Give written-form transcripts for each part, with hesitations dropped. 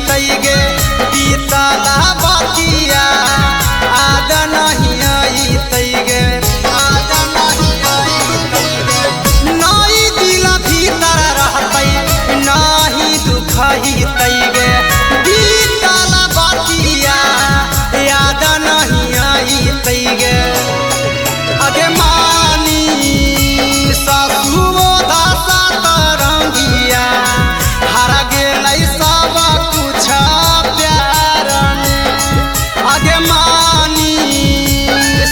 तैगे बीतला बतिया आद नहीं आई तैगे नई दिल भीतर रहतै नहीं दुखई तैगे बीतला बतिया याद नहीं आई तैगे अगे मानी ससुरो दासा तरंगिया हर गेलै सब कुछ प्यार में अगे मानी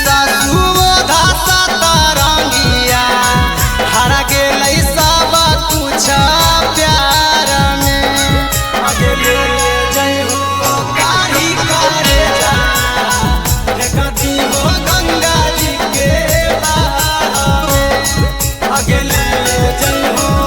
ससुरो दासा तरंगिया हर गेलै सब कुछ प्यार में अगे ले जय हो कारी करे जा देखती हो गंगा जी के बाह में अगे ले जय हो